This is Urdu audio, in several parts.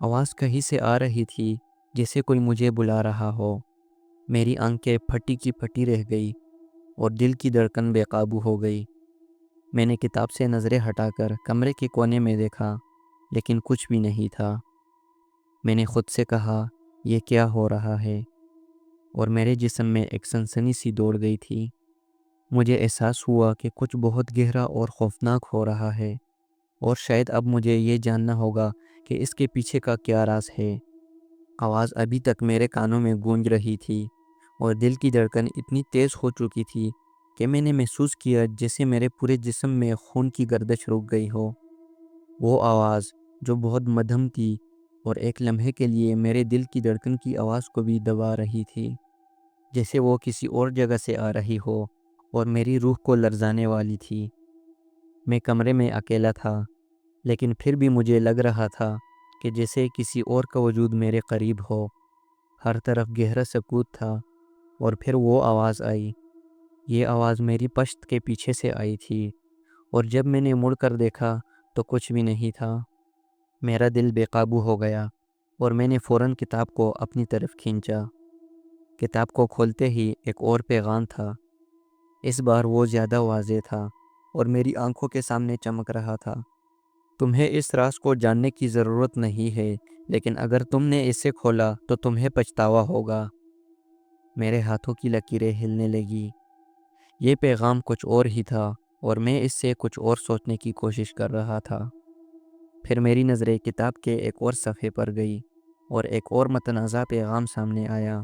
آواز کہیں سے آ رہی تھی، جیسے کوئی مجھے بلا رہا ہو۔ میری آنکھیں پھٹی کی پھٹی رہ گئی اور دل کی دھڑکن بے قابو ہو گئی۔ میں نے کتاب سے نظریں ہٹا کر کمرے کے کونے میں دیکھا، لیکن کچھ بھی نہیں تھا۔ میں نے خود سے کہا، یہ کیا ہو رہا ہے؟ اور میرے جسم میں ایک سنسنی سی دوڑ گئی تھی۔ مجھے احساس ہوا کہ کچھ بہت گہرا اور خوفناک ہو رہا ہے، اور شاید اب مجھے یہ جاننا ہوگا کہ اس کے پیچھے کا کیا راز ہے۔ آواز ابھی تک میرے کانوں میں گونج رہی تھی، اور دل کی دھڑکن اتنی تیز ہو چکی تھی کہ میں نے محسوس کیا جیسے میرے پورے جسم میں خون کی گردش رک گئی ہو۔ وہ آواز جو بہت مدھم تھی اور ایک لمحے کے لیے میرے دل کی دھڑکن کی آواز کو بھی دبا رہی تھی، جیسے وہ کسی اور جگہ سے آ رہی ہو اور میری روح کو لرزانے والی تھی۔ میں کمرے میں اکیلا تھا، لیکن پھر بھی مجھے لگ رہا تھا کہ جیسے کسی اور کا وجود میرے قریب ہو۔ ہر طرف گہرا سکوت تھا، اور پھر وہ آواز آئی۔ یہ آواز میری پشت کے پیچھے سے آئی تھی، اور جب میں نے مڑ کر دیکھا تو کچھ بھی نہیں تھا۔ میرا دل بے قابو ہو گیا، اور میں نے فوراً کتاب کو اپنی طرف کھینچا۔ کتاب کو کھولتے ہی ایک اور پیغام تھا۔ اس بار وہ زیادہ واضح تھا اور میری آنکھوں کے سامنے چمک رہا تھا۔ تمہیں اس راز کو جاننے کی ضرورت نہیں ہے، لیکن اگر تم نے اسے کھولا تو تمہیں پچھتاوا ہوگا۔ میرے ہاتھوں کی لکیریں ہلنے لگی۔ یہ پیغام کچھ اور ہی تھا، اور میں اس سے کچھ اور سوچنے کی کوشش کر رہا تھا۔ پھر میری نظریں کتاب کے ایک اور صفحے پر گئی، اور ایک اور متنازع پیغام سامنے آیا۔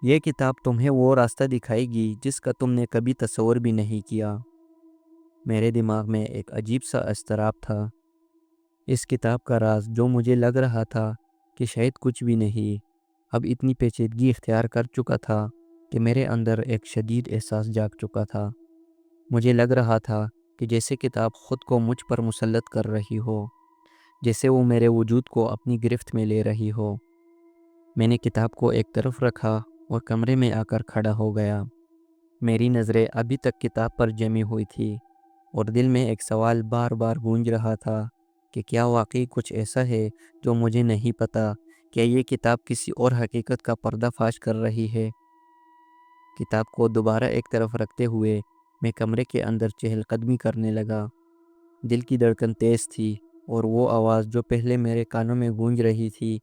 یہ کتاب تمہیں وہ راستہ دکھائے گی جس کا تم نے کبھی تصور بھی نہیں کیا۔ میرے دماغ میں ایک عجیب سا اضطراب تھا۔ اس کتاب کا راز جو مجھے لگ رہا تھا کہ شاید کچھ بھی نہیں، اب اتنی پیچیدگی اختیار کر چکا تھا کہ میرے اندر ایک شدید احساس جاگ چکا تھا۔ مجھے لگ رہا تھا کہ جیسے کتاب خود کو مجھ پر مسلط کر رہی ہو، جیسے وہ میرے وجود کو اپنی گرفت میں لے رہی ہو۔ میں نے کتاب کو ایک طرف رکھا اور کمرے میں آ کر کھڑا ہو گیا۔ میری نظریں ابھی تک کتاب پر جمی ہوئی تھی، اور دل میں ایک سوال بار بار گونج رہا تھا کہ کیا واقعی کچھ ایسا ہے جو مجھے نہیں پتا؟ کیا یہ کتاب کسی اور حقیقت کا پردہ فاش کر رہی ہے؟ کتاب کو دوبارہ ایک طرف رکھتے ہوئے میں کمرے کے اندر چہل قدمی کرنے لگا۔ دل کی دھڑکن تیز تھی، اور وہ آواز جو پہلے میرے کانوں میں گونج رہی تھی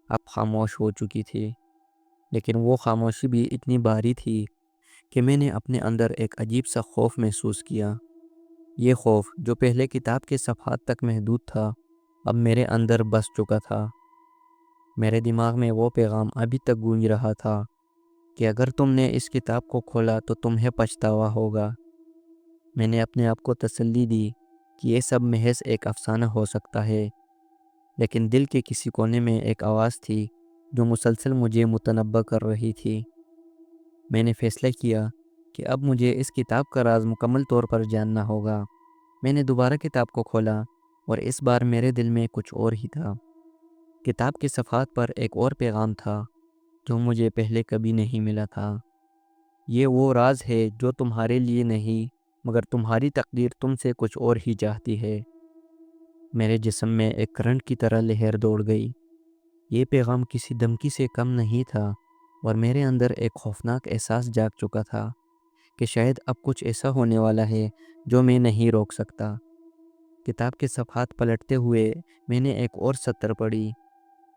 اب خاموش ہو چکی تھی۔ لیکن وہ خاموشی بھی اتنی بھاری تھی کہ میں نے اپنے اندر ایک عجیب سا خوف محسوس کیا۔ یہ خوف جو پہلے کتاب کے صفحات تک محدود تھا، اب میرے اندر بس چکا تھا۔ میرے دماغ میں وہ پیغام ابھی تک گونج رہا تھا کہ اگر تم نے اس کتاب کو کھولا تو تمہیں پچھتاوا ہوگا۔ میں نے اپنے آپ کو تسلی دی کہ یہ سب محض ایک افسانہ ہو سکتا ہے، لیکن دل کے کسی کونے میں ایک آواز تھی جو مسلسل مجھے متنبہ کر رہی تھی۔ میں نے فیصلہ کیا کہ اب مجھے اس کتاب کا راز مکمل طور پر جاننا ہوگا۔ میں نے دوبارہ کتاب کو کھولا، اور اس بار میرے دل میں کچھ اور ہی تھا۔ کتاب کے صفحات پر ایک اور پیغام تھا جو مجھے پہلے کبھی نہیں ملا تھا۔ یہ وہ راز ہے جو تمہارے لیے نہیں، مگر تمہاری تقدیر تم سے کچھ اور ہی چاہتی ہے۔ میرے جسم میں ایک کرنٹ کی طرح لہر دوڑ گئی۔ یہ پیغام کسی دھمکی سے کم نہیں تھا، اور میرے اندر ایک خوفناک احساس جاگ چکا تھا کہ شاید اب کچھ ایسا ہونے والا ہے جو میں نہیں روک سکتا۔ کتاب کے صفحات پلٹتے ہوئے میں نے ایک اور سطر پڑھی۔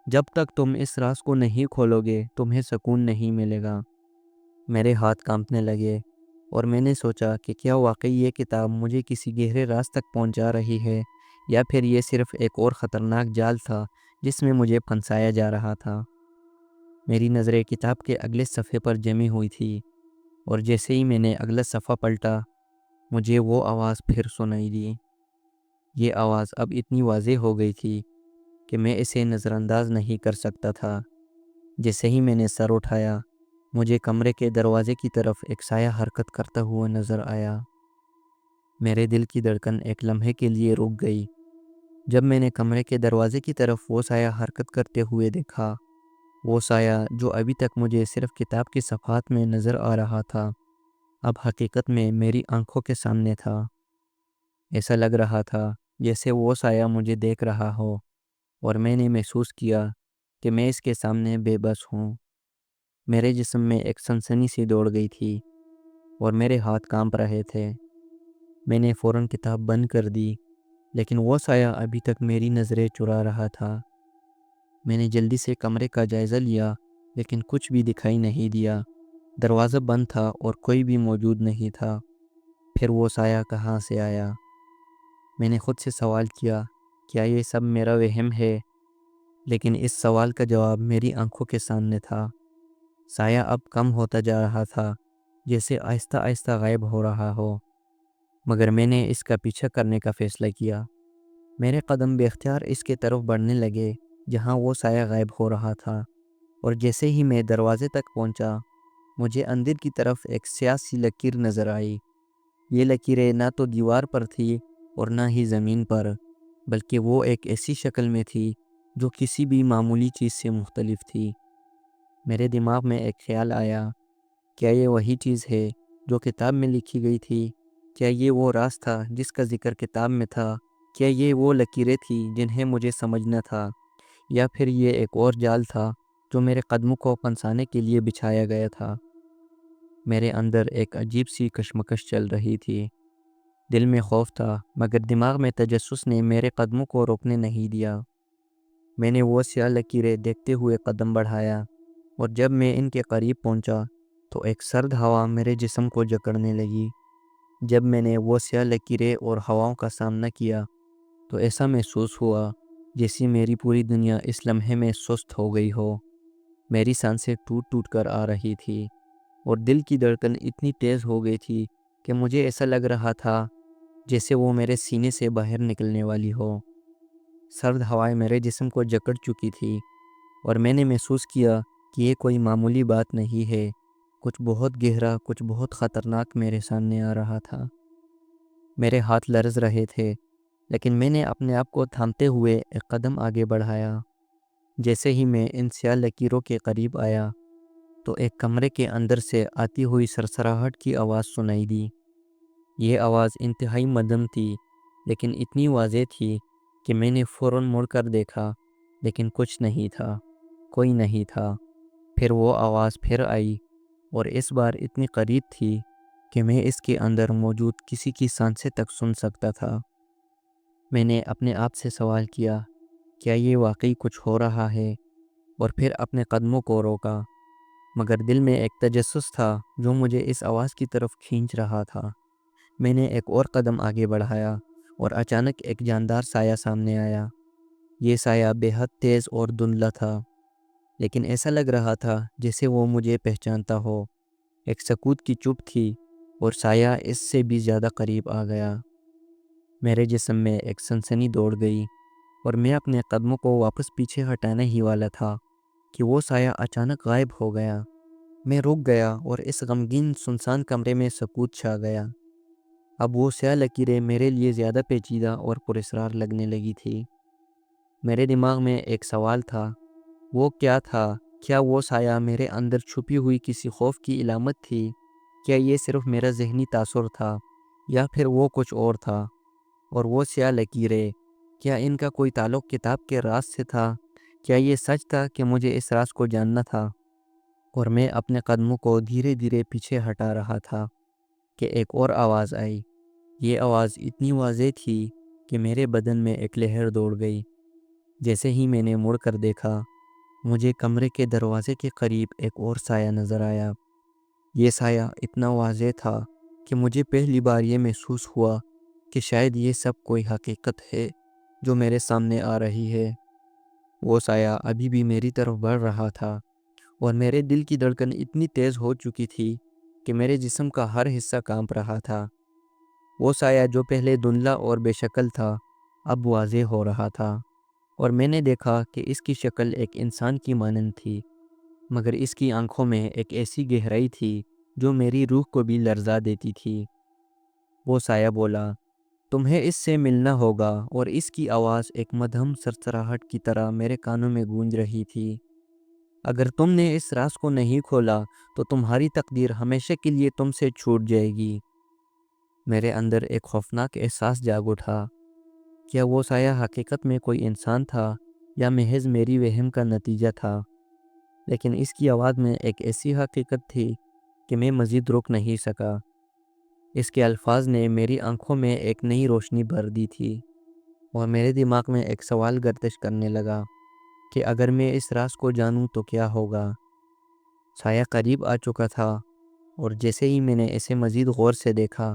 جب تک تم اس راز کو نہیں کھولو گے تمہیں سکون نہیں ملے گا۔ میرے ہاتھ کانپنے لگے، اور میں نے سوچا کہ کیا واقعی یہ کتاب مجھے کسی گہرے راز تک پہنچا رہی ہے، یا پھر یہ صرف ایک اور خطرناک جال تھا جس میں مجھے پھنسایا جا رہا تھا۔ میری نظریں کتاب کے اگلے صفحے پر جمی ہوئی تھی، اور جیسے ہی میں نے اگلا صفحہ پلٹا مجھے وہ آواز پھر سنائی دی۔ یہ آواز اب اتنی واضح ہو گئی تھی کہ میں اسے نظر انداز نہیں کر سکتا تھا۔ جیسے ہی میں نے سر اٹھایا مجھے کمرے کے دروازے کی طرف ایک سایہ حرکت کرتا ہوا نظر آیا۔ میرے دل کی دھڑکن ایک لمحے کے لیے رک گئی جب میں نے کمرے کے دروازے کی طرف وہ سایہ حرکت کرتے ہوئے دیکھا۔ وہ سایہ جو ابھی تک مجھے صرف کتاب کی صفحات میں نظر آ رہا تھا، اب حقیقت میں میری آنکھوں کے سامنے تھا۔ ایسا لگ رہا تھا جیسے وہ سایہ مجھے دیکھ رہا ہو، اور میں نے محسوس کیا کہ میں اس کے سامنے بے بس ہوں۔ میرے جسم میں ایک سنسنی سی دوڑ گئی تھی اور میرے ہاتھ کانپ رہے تھے۔ میں نے فوراً کتاب بند کر دی، لیکن وہ سایہ ابھی تک میری نظریں چرا رہا تھا۔ میں نے جلدی سے کمرے کا جائزہ لیا، لیکن کچھ بھی دکھائی نہیں دیا۔ دروازہ بند تھا اور کوئی بھی موجود نہیں تھا۔ پھر وہ سایہ کہاں سے آیا؟ میں نے خود سے سوال کیا، کیا یہ سب میرا وہم ہے؟ لیکن اس سوال کا جواب میری آنکھوں کے سامنے تھا۔ سایہ اب کم ہوتا جا رہا تھا، جیسے آہستہ آہستہ غائب ہو رہا ہو، مگر میں نے اس کا پیچھا کرنے کا فیصلہ کیا۔ میرے قدم بے اختیار اس کے طرف بڑھنے لگے جہاں وہ سایہ غائب ہو رہا تھا، اور جیسے ہی میں دروازے تک پہنچا، مجھے اندر کی طرف ایک سیاہ سی لکیر نظر آئی۔ یہ لکیریں نہ تو دیوار پر تھی اور نہ ہی زمین پر، بلکہ وہ ایک ایسی شکل میں تھی جو کسی بھی معمولی چیز سے مختلف تھی۔ میرے دماغ میں ایک خیال آیا، کیا یہ وہی چیز ہے جو کتاب میں لکھی گئی تھی؟ کیا یہ وہ راز تھا جس کا ذکر کتاب میں تھا؟ کیا یہ وہ لکیریں تھیں جنہیں مجھے سمجھنا تھا؟ یا پھر یہ ایک اور جال تھا جو میرے قدموں کو پھنسانے کے لیے بچھایا گیا تھا؟ میرے اندر ایک عجیب سی کشمکش چل رہی تھی۔ دل میں خوف تھا، مگر دماغ میں تجسس نے میرے قدموں کو روکنے نہیں دیا۔ میں نے وہ سیاہ لکیریں دیکھتے ہوئے قدم بڑھایا، اور جب میں ان کے قریب پہنچا تو ایک سرد ہوا میرے جسم کو جکڑنے لگی۔ جب میں نے وہ سیاہ لکیریں اور ہواؤں کا سامنا کیا تو ایسا محسوس ہوا جیسے میری پوری دنیا اس لمحے میں سست ہو گئی ہو۔ میری سانسیں ٹوٹ ٹوٹ کر آ رہی تھی، اور دل کی دھڑکن اتنی تیز ہو گئی تھی کہ مجھے ایسا لگ رہا تھا جیسے وہ میرے سینے سے باہر نکلنے والی ہو۔ سرد ہوائیں میرے جسم کو جکڑ چکی تھی، اور میں نے محسوس کیا کہ یہ کوئی معمولی بات نہیں ہے۔ کچھ بہت گہرا، کچھ بہت خطرناک میرے سامنے آ رہا تھا۔ میرے ہاتھ لرز رہے تھے، لیکن میں نے اپنے آپ کو تھامتے ہوئے ایک قدم آگے بڑھایا۔ جیسے ہی میں ان سیاہ لکیروں کے قریب آیا تو ایک کمرے کے اندر سے آتی ہوئی سرسراہٹ کی آواز سنائی دی۔ یہ آواز انتہائی مدھم تھی، لیکن اتنی واضح تھی کہ میں نے فوراً مڑ کر دیکھا، لیکن کچھ نہیں تھا، کوئی نہیں تھا۔ پھر وہ آواز پھر آئی، اور اس بار اتنی قریب تھی کہ میں اس کے اندر موجود کسی کی سانسیں تک سن سکتا تھا۔ میں نے اپنے آپ سے سوال کیا، کیا یہ واقعی کچھ ہو رہا ہے؟ اور پھر اپنے قدموں کو روکا، مگر دل میں ایک تجسس تھا جو مجھے اس آواز کی طرف کھینچ رہا تھا۔ میں نے ایک اور قدم آگے بڑھایا، اور اچانک ایک جاندار سایہ سامنے آیا۔ یہ سایہ بے حد تیز اور دھندلا تھا، لیکن ایسا لگ رہا تھا جیسے وہ مجھے پہچانتا ہو۔ ایک سکوت کی چپ تھی، اور سایہ اس سے بھی زیادہ قریب آ گیا۔ میرے جسم میں ایک سنسنی دوڑ گئی، اور میں اپنے قدموں کو واپس پیچھے ہٹانے ہی والا تھا کہ وہ سایہ اچانک غائب ہو گیا۔ میں رک گیا، اور اس غمگین سنسان کمرے میں سکوت چھا گیا۔ اب وہ سیاہ لکیریں میرے لیے زیادہ پیچیدہ اور پراسرار لگنے لگی تھی۔ میرے دماغ میں ایک سوال تھا، وہ کیا تھا؟ کیا وہ سایہ میرے اندر چھپی ہوئی کسی خوف کی علامت تھی؟ کیا یہ صرف میرا ذہنی تاثر تھا، یا پھر وہ کچھ اور تھا؟ اور وہ سیاہ لکیریں، کیا ان کا کوئی تعلق کتاب کے راز سے تھا؟ کیا یہ سچ تھا کہ مجھے اس راز کو جاننا تھا؟ اور میں اپنے قدموں کو دھیرے دھیرے پیچھے ہٹا رہا تھا کہ ایک اور آواز آئی۔ یہ آواز اتنی واضح تھی کہ میرے بدن میں ایک لہر دوڑ گئی۔ جیسے ہی میں نے مڑ کر دیکھا، مجھے کمرے کے دروازے کے قریب ایک اور سایہ نظر آیا۔ یہ سایہ اتنا واضح تھا کہ مجھے پہلی بار یہ محسوس ہوا کہ شاید یہ سب کوئی حقیقت ہے جو میرے سامنے آ رہی ہے۔ وہ سایہ ابھی بھی میری طرف بڑھ رہا تھا، اور میرے دل کی دھڑکن اتنی تیز ہو چکی تھی کہ میرے جسم کا ہر حصہ کانپ رہا تھا۔ وہ سایہ جو پہلے دھندلا اور بے شکل تھا، اب واضح ہو رہا تھا، اور میں نے دیکھا کہ اس کی شکل ایک انسان کی مانند تھی، مگر اس کی آنکھوں میں ایک ایسی گہرائی تھی جو میری روح کو بھی لرزا دیتی تھی۔ وہ سایہ بولا، تمہیں اس سے ملنا ہوگا، اور اس کی آواز ایک مدھم سرسراہٹ کی طرح میرے کانوں میں گونج رہی تھی۔ اگر تم نے اس راز کو نہیں کھولا تو تمہاری تقدیر ہمیشہ کے لیے تم سے چھوٹ جائے گی۔ میرے اندر ایک خوفناک احساس جاگ اٹھا۔ کیا وہ سایہ حقیقت میں کوئی انسان تھا، یا محض میری وہم کا نتیجہ تھا، لیکن اس کی آواز میں ایک ایسی حقیقت تھی کہ میں مزید رک نہیں سکا۔ اس کے الفاظ نے میری آنکھوں میں ایک نئی روشنی بھر دی تھی، اور میرے دماغ میں ایک سوال گردش کرنے لگا کہ اگر میں اس راز کو جانوں تو کیا ہوگا۔ سایہ قریب آ چکا تھا، اور جیسے ہی میں نے اسے مزید غور سے دیکھا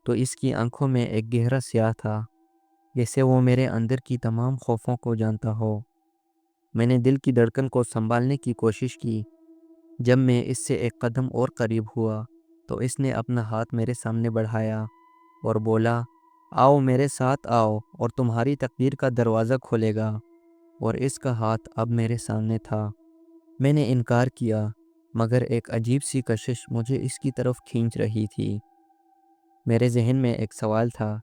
تو اس کی آنکھوں میں ایک گہرا سیاہ تھا، جیسے وہ میرے اندر کی تمام خوفوں کو جانتا ہو۔ میں نے دل کی دھڑکن کو سنبھالنے کی کوشش کی۔ جب میں اس سے ایک قدم اور قریب ہوا تو اس نے اپنا ہاتھ میرے سامنے بڑھایا اور بولا، آؤ میرے ساتھ آؤ اور تمہاری تقدیر کا دروازہ کھولے گا۔ اور اس کا ہاتھ اب میرے سامنے تھا۔ میں نے انکار کیا، مگر ایک عجیب سی کشش مجھے اس کی طرف کھینچ رہی تھی۔ میرے ذہن میں ایک سوال تھا،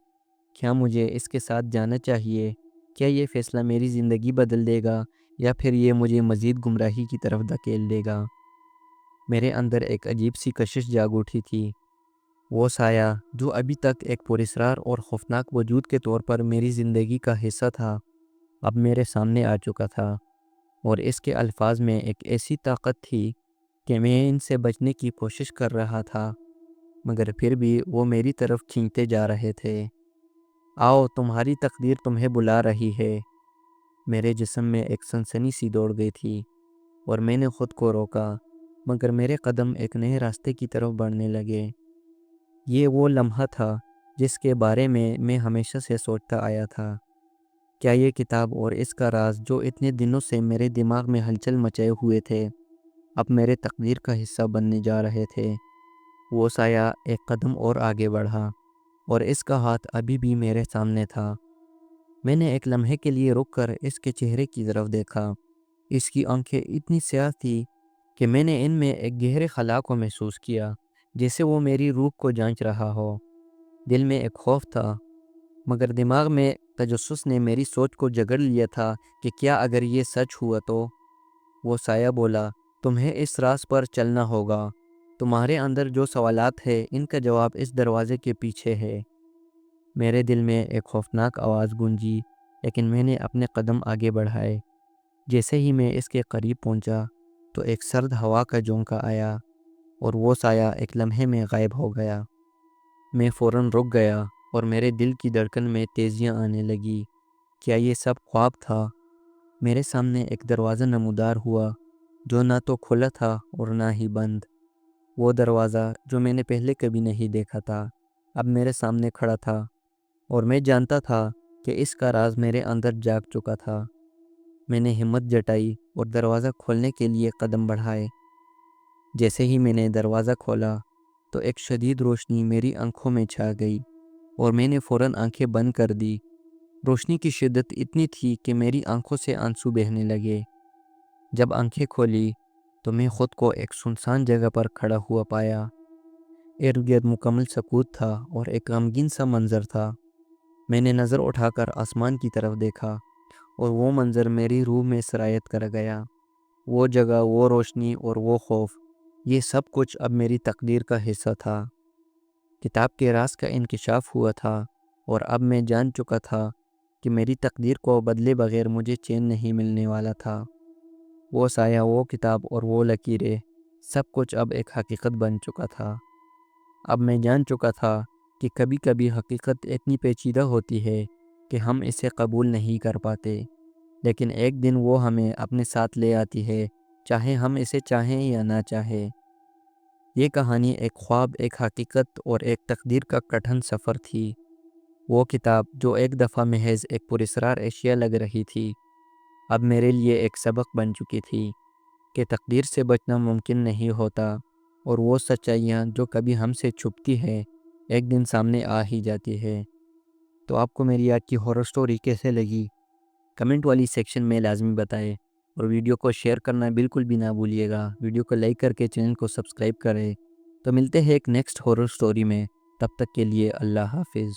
کیا مجھے اس کے ساتھ جانا چاہیے؟ کیا یہ فیصلہ میری زندگی بدل دے گا یا پھر یہ مجھے مزید گمراہی کی طرف دھکیل دے گا؟ میرے اندر ایک عجیب سی کشش جاگ اٹھی تھی۔ وہ سایہ جو ابھی تک ایک پراسرار اور خوفناک وجود کے طور پر میری زندگی کا حصہ تھا، اب میرے سامنے آ چکا تھا، اور اس کے الفاظ میں ایک ایسی طاقت تھی کہ میں ان سے بچنے کی کوشش کر رہا تھا، مگر پھر بھی وہ میری طرف کھینچتے جا رہے تھے۔ آؤ، تمہاری تقدیر تمہیں بلا رہی ہے۔ میرے جسم میں ایک سنسنی سی دوڑ گئی تھی، اور میں نے خود کو روکا، مگر میرے قدم ایک نئے راستے کی طرف بڑھنے لگے۔ یہ وہ لمحہ تھا جس کے بارے میں ہمیشہ سے سوچتا آیا تھا۔ کیا یہ کتاب اور اس کا راز جو اتنے دنوں سے میرے دماغ میں ہلچل مچائے ہوئے تھے، اب میرے تقدیر کا حصہ بننے جا رہے تھے؟ وہ سایہ ایک قدم اور آگے بڑھا، اور اس کا ہاتھ ابھی بھی میرے سامنے تھا۔ میں نے ایک لمحے کے لیے رک کر اس کے چہرے کی طرف دیکھا۔ اس کی آنکھیں اتنی سیاہ تھی کہ میں نے ان میں ایک گہرے خلا کو محسوس کیا، جیسے وہ میری روح کو جانچ رہا ہو۔ دل میں ایک خوف تھا، مگر دماغ میں تجسس نے میری سوچ کو جگڑ لیا تھا کہ کیا اگر یہ سچ ہوا تو؟ وہ سایہ بولا، تمہیں اس راز پر چلنا ہوگا۔ تمہارے اندر جو سوالات ہیں ان کا جواب اس دروازے کے پیچھے ہے۔ میرے دل میں ایک خوفناک آواز گونجی، لیکن میں نے اپنے قدم آگے بڑھائے۔ جیسے ہی میں اس کے قریب پہنچا تو ایک سرد ہوا کا جھونکا آیا، اور وہ سایہ ایک لمحے میں غائب ہو گیا۔ میں فوراً رک گیا، اور میرے دل کی دھڑکن میں تیزیاں آنے لگی۔ کیا یہ سب خواب تھا؟ میرے سامنے ایک دروازہ نمودار ہوا، جو نہ تو کھلا تھا اور نہ ہی بند۔ وہ دروازہ جو میں نے پہلے کبھی نہیں دیکھا تھا، اب میرے سامنے کھڑا تھا، اور میں جانتا تھا کہ اس کا راز میرے اندر جاگ چکا تھا۔ میں نے ہمت جٹائی اور دروازہ کھولنے کے لیے قدم بڑھائے۔ جیسے ہی میں نے دروازہ کھولا تو ایک شدید روشنی میری آنکھوں میں چھا گئی، اور میں نے فوراً آنکھیں بند کر دی۔ روشنی کی شدت اتنی تھی کہ میری آنکھوں سے آنسو بہنے لگے۔ جب آنکھیں کھولی تو میں خود کو ایک سنسان جگہ پر کھڑا ہوا پایا۔ ارد گرد مکمل سکوت تھا اور ایک غمگین سا منظر تھا۔ میں نے نظر اٹھا کر آسمان کی طرف دیکھا، اور وہ منظر میری روح میں سرایت کر گیا۔ وہ جگہ، وہ روشنی اور وہ خوف، یہ سب کچھ اب میری تقدیر کا حصہ تھا۔ کتاب کے راز کا انکشاف ہوا تھا، اور اب میں جان چکا تھا کہ میری تقدیر کو بدلے بغیر مجھے چین نہیں ملنے والا تھا۔ وہ سایہ، وہ کتاب اور وہ لکیریں، سب کچھ اب ایک حقیقت بن چکا تھا۔ اب میں جان چکا تھا کہ کبھی کبھی حقیقت اتنی پیچیدہ ہوتی ہے کہ ہم اسے قبول نہیں کر پاتے، لیکن ایک دن وہ ہمیں اپنے ساتھ لے آتی ہے، چاہے ہم اسے چاہیں یا نہ چاہیں۔ یہ کہانی ایک خواب، ایک حقیقت اور ایک تقدیر کا کٹھن سفر تھی۔ وہ کتاب جو ایک دفعہ محض ایک پراسرار اشیاء لگ رہی تھی، اب میرے لیے ایک سبق بن چکی تھی کہ تقدیر سے بچنا ممکن نہیں ہوتا، اور وہ سچائیاں جو کبھی ہم سے چھپتی ہے ایک دن سامنے آ ہی جاتی ہے۔ تو آپ کو میری آج کی ہارر سٹوری کیسے لگی؟ کمنٹ والی سیکشن میں لازمی بتائیں، اور ویڈیو کو شیئر کرنا بالکل بھی نہ بھولیے گا۔ ویڈیو کو لائک کر کے چینل کو سبسکرائب کریں۔ تو ملتے ہیں ایک نیکسٹ ہارر سٹوری میں، تب تک کے لیے اللہ حافظ۔